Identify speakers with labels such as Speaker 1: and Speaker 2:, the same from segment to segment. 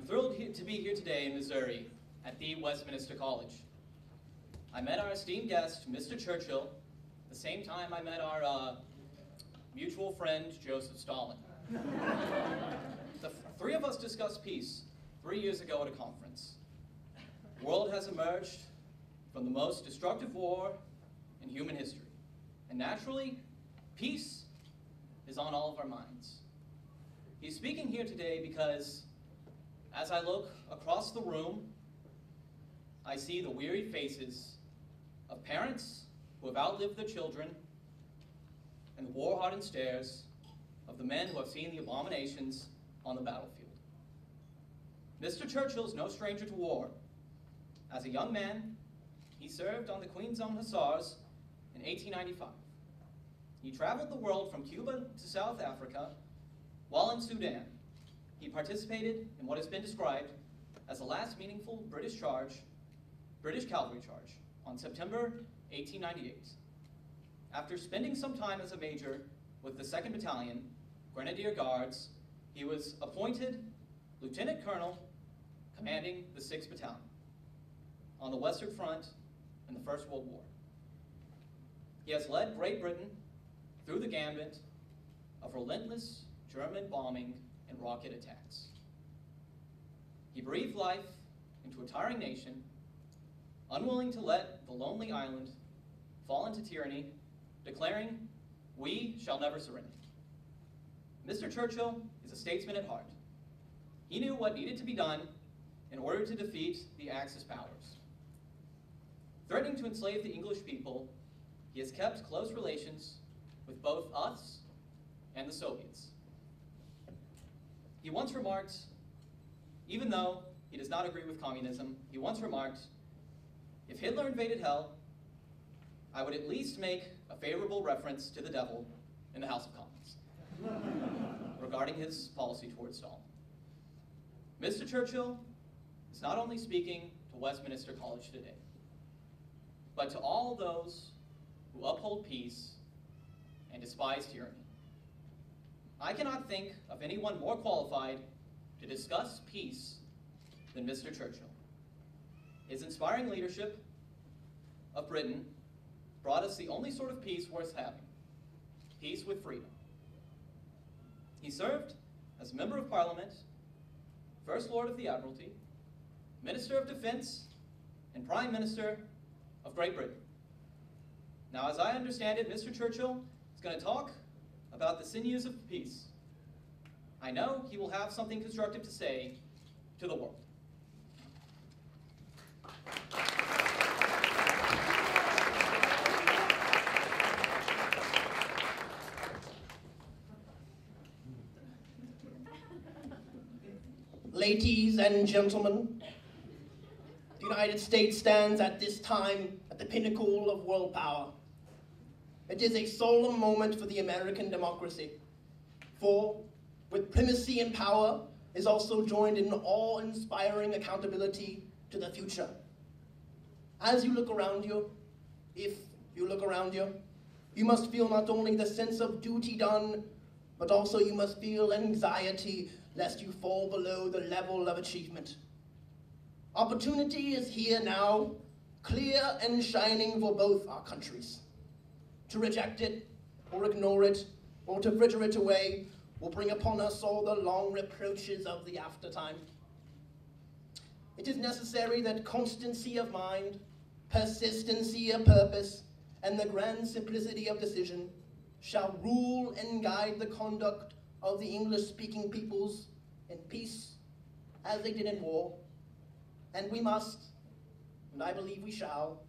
Speaker 1: thrilled to be here today in Missouri at the Westminster College. I met our esteemed guest, Mr. Churchill, the same time I met our mutual friend, Joseph Stalin. The three of us discussed peace 3 years ago at a conference. The world has emerged from the most destructive war in human history. And naturally, peace is on all of our minds. He's speaking here today because as I look across the room, I see the weary faces of parents who have outlived their children and the war-hardened stares of the men who have seen the abominations on the battlefield. Mr. Churchill is no stranger to war. As a young man, he served on the Queen's Own Hussars in 1895. He traveled the world from Cuba to South Africa. While in Sudan, he participated in what has been described as the last meaningful British cavalry charge on September 1898. After spending some time as a major with the 2nd Battalion, Grenadier Guards, he was appointed Lieutenant Colonel commanding the 6th Battalion on the Western Front in the First World War. He has led Great Britain through the gambit of relentless German bombing and rocket attacks. He breathed life into a tiring nation, unwilling to let the lonely island fall into tyranny, declaring, "We shall never surrender." Mr. Churchill is a statesman at heart. He knew what needed to be done in order to defeat the Axis powers. Threatening to enslave the English people, he has kept close relations with both us and the Soviets. He once remarked, even though he does not agree with communism, he once remarked, "If Hitler invaded hell, I would at least make a favorable reference to the devil in the House of Commons," regarding his policy towards Stalin. Mr. Churchill is not only speaking to Westminster College today, but to all those who uphold peace and despise tyranny. I cannot think of anyone more qualified to discuss peace than Mr. Churchill. His inspiring leadership of Britain brought us the only sort of peace worth having, peace with freedom. He served as Member of Parliament, First Lord of the Admiralty, Minister of Defense, and Prime Minister of Great Britain. Now, as I understand it, Mr. Churchill is going to talk about the sinews of peace. I know he will have something constructive to say to the world.
Speaker 2: Ladies and gentlemen, the United States stands at this time at the pinnacle of world power. It is a solemn moment for the American democracy, for with primacy and power is also joined in awe-inspiring accountability to the future. As you look around you, if you look around you, you must feel not only the sense of duty done, but also you must feel anxiety lest you fall below the level of achievement. Opportunity is here now, clear and shining for both our countries. To reject it, or ignore it, or to fritter it away, will bring upon us all the long reproaches of the aftertime. It is necessary that constancy of mind, persistency of purpose, and the grand simplicity of decision shall rule and guide the conduct of the English-speaking peoples in peace as they did in war. And we must, and I believe we shall,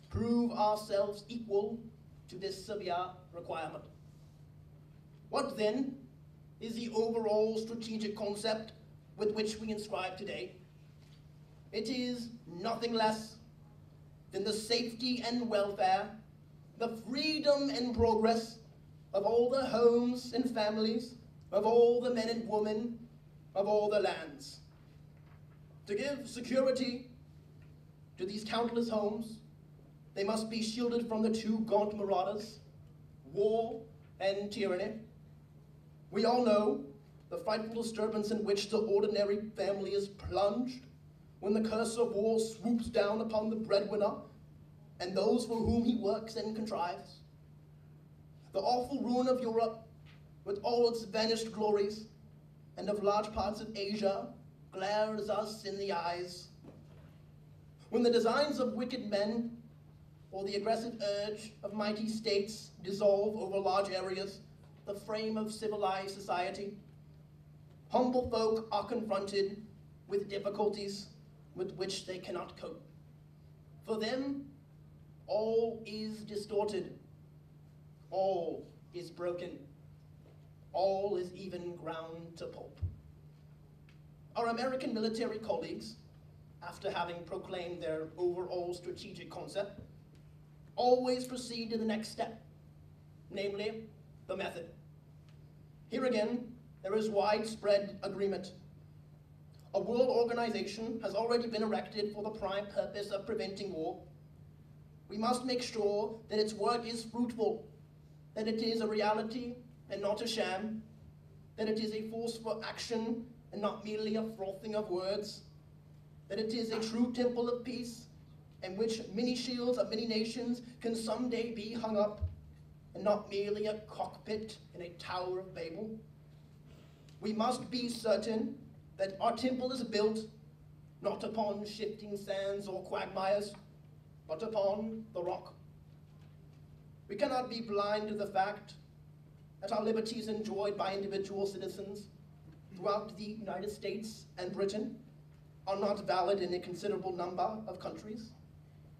Speaker 2: prove ourselves equal to this severe requirement. What then is the overall strategic concept with which we inscribe today? It is nothing less than the safety and welfare, the freedom and progress of all the homes and families, of all the men and women, of all the lands. To give security to these countless homes, they must be shielded from the two gaunt marauders, war and tyranny. We all know the frightful disturbance in which the ordinary family is plunged, when the curse of war swoops down upon the breadwinner and those for whom he works and contrives. The awful ruin of Europe, with all its vanished glories, and of large parts of Asia, glares us in the eyes. When the designs of wicked men, or the aggressive urge of mighty states dissolve over large areas, the frame of civilized society, humble folk are confronted with difficulties with which they cannot cope. For them, all is distorted, all is broken, all is even ground to pulp. Our American military colleagues, after having proclaimed their overall strategic concept, always proceed to the next step, namely the method. Here again, there is widespread agreement. A world organization has already been erected for the prime purpose of preventing war. We must make sure that its work is fruitful, that it is a reality and not a sham, that it is a force for action and not merely a frothing of words, that it is a true temple of peace in which many shields of many nations can someday be hung up, and not merely a cockpit in a Tower of Babel. We must be certain that our temple is built not upon shifting sands or quagmires, but upon the rock. We cannot be blind to the fact that our liberties enjoyed by individual citizens throughout the United States and Britain are not valid in a considerable number of countries,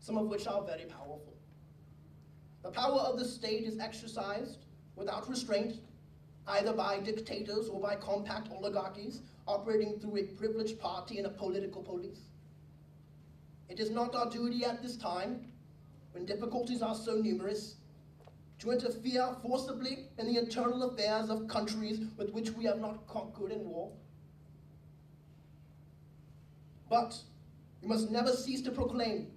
Speaker 2: some of which are very powerful. The power of the state is exercised without restraint, either by dictators or by compact oligarchies operating through a privileged party and a political police. It is not our duty at this time, when difficulties are so numerous, to interfere forcibly in the internal affairs of countries with which we have not conquered in war. But we must never cease to proclaim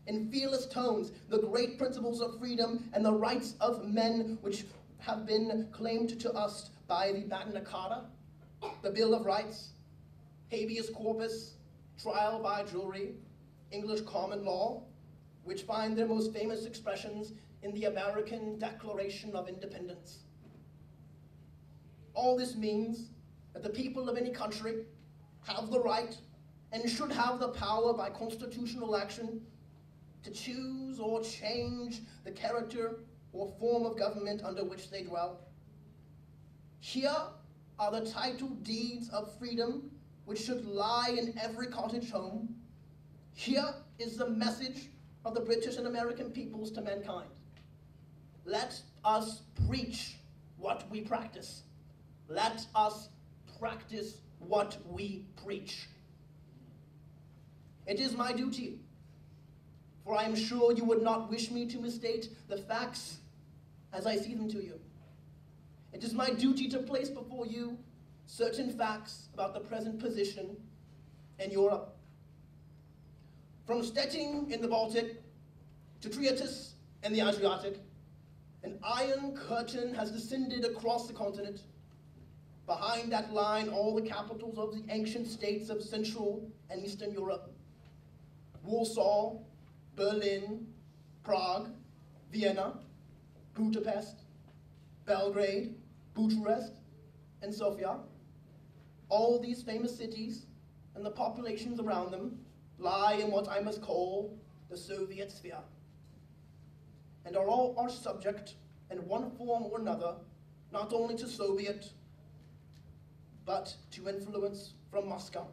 Speaker 2: in fearless tones the great principles of freedom and the rights of men which have been claimed to us by the Magna Carta, the Bill of Rights, habeas corpus, trial by jury, English common law, which find their most famous expressions in the American Declaration of Independence. All this means that the people of any country have the right and should have the power by constitutional action to choose or change the character or form of government under which they dwell. Here are the title deeds of freedom which should lie in every cottage home. Here is the message of the British and American peoples to mankind. Let us preach what we practice. Let us practice what we preach. It is my duty, for I am sure you would not wish me to misstate the facts as I see them to you. It is my duty to place before you certain facts about the present position in Europe. From Stettin in the Baltic to Triatus in the Adriatic, an iron curtain has descended across the continent. Behind that line, all the capitals of the ancient states of Central and Eastern Europe: Warsaw, Berlin, Prague, Vienna, Budapest, Belgrade, Bucharest, and Sofia. All these famous cities and the populations around them lie in what I must call the Soviet sphere, and are all subject in one form or another, not only to Soviet, but to influence from Moscow.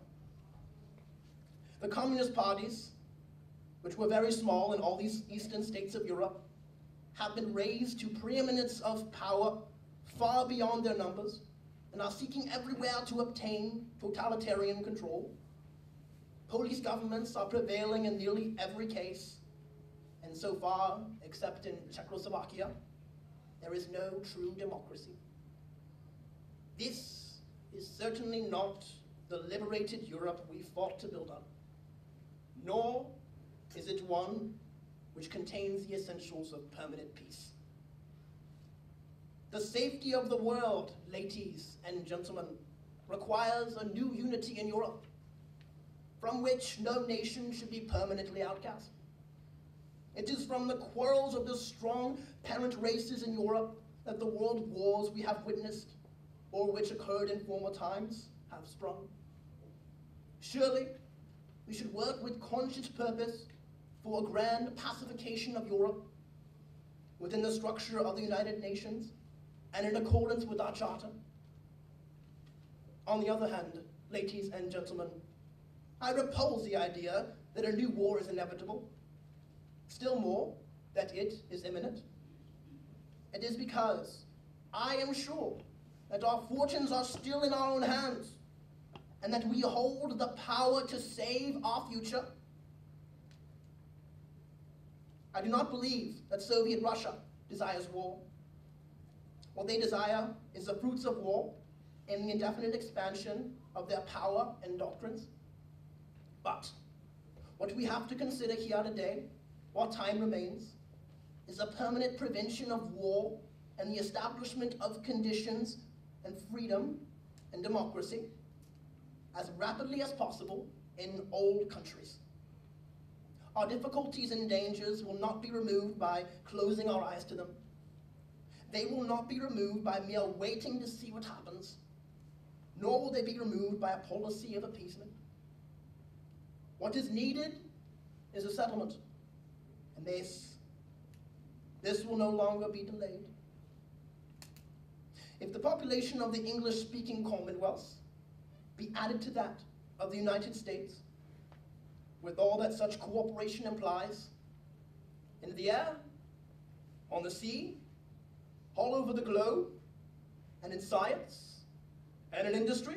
Speaker 2: The communist parties, which were very small in all these eastern states of Europe, have been raised to preeminence of power far beyond their numbers, and are seeking everywhere to obtain totalitarian control. Police governments are prevailing in nearly every case, and so far, except in Czechoslovakia, there is no true democracy. This is certainly not the liberated Europe we fought to build up, nor is it one which contains the essentials of permanent peace. The safety of the world, ladies and gentlemen, requires a new unity in Europe, from which no nation should be permanently outcast. It is from the quarrels of the strong parent races in Europe that the world wars we have witnessed, or which occurred in former times, have sprung. Surely, we should work with conscious purpose for a grand pacification of Europe within the structure of the United Nations and in accordance with our charter. On the other hand, ladies and gentlemen, I repulse the idea that a new war is inevitable. Still more, that it is imminent. It is because I am sure that our fortunes are still in our own hands and that we hold the power to save our future. I do not believe that Soviet Russia desires war. What they desire is the fruits of war and the indefinite expansion of their power and doctrines. But what we have to consider here today, while time remains, is a permanent prevention of war and the establishment of conditions and freedom and democracy as rapidly as possible in all countries. Our difficulties and dangers will not be removed by closing our eyes to them. They will not be removed by mere waiting to see what happens, nor will they be removed by a policy of appeasement. What is needed is a settlement, and this will no longer be delayed. If the population of the English-speaking Commonwealth be added to that of the United States, with all that such cooperation implies, in the air, on the sea, all over the globe, and in science, and in industry,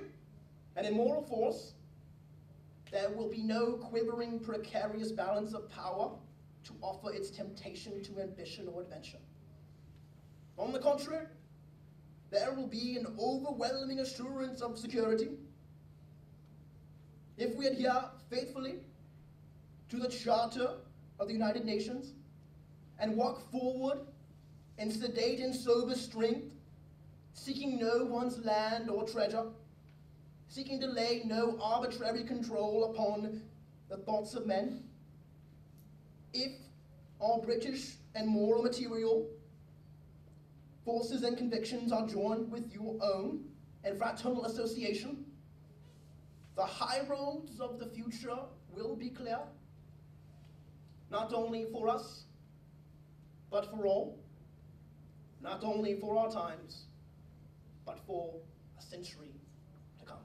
Speaker 2: and in moral force, there will be no quivering, precarious balance of power to offer its temptation to ambition or adventure. On the contrary, there will be an overwhelming assurance of security if we adhere faithfully to the Charter of the United Nations and walk forward in sedate and sober strength, seeking no one's land or treasure, seeking to lay no arbitrary control upon the thoughts of men. If all British and moral material forces and convictions are joined with your own in fraternal association, the high roads of the future will be clear, not only for us, but for all, not only for our times, but for a century to come.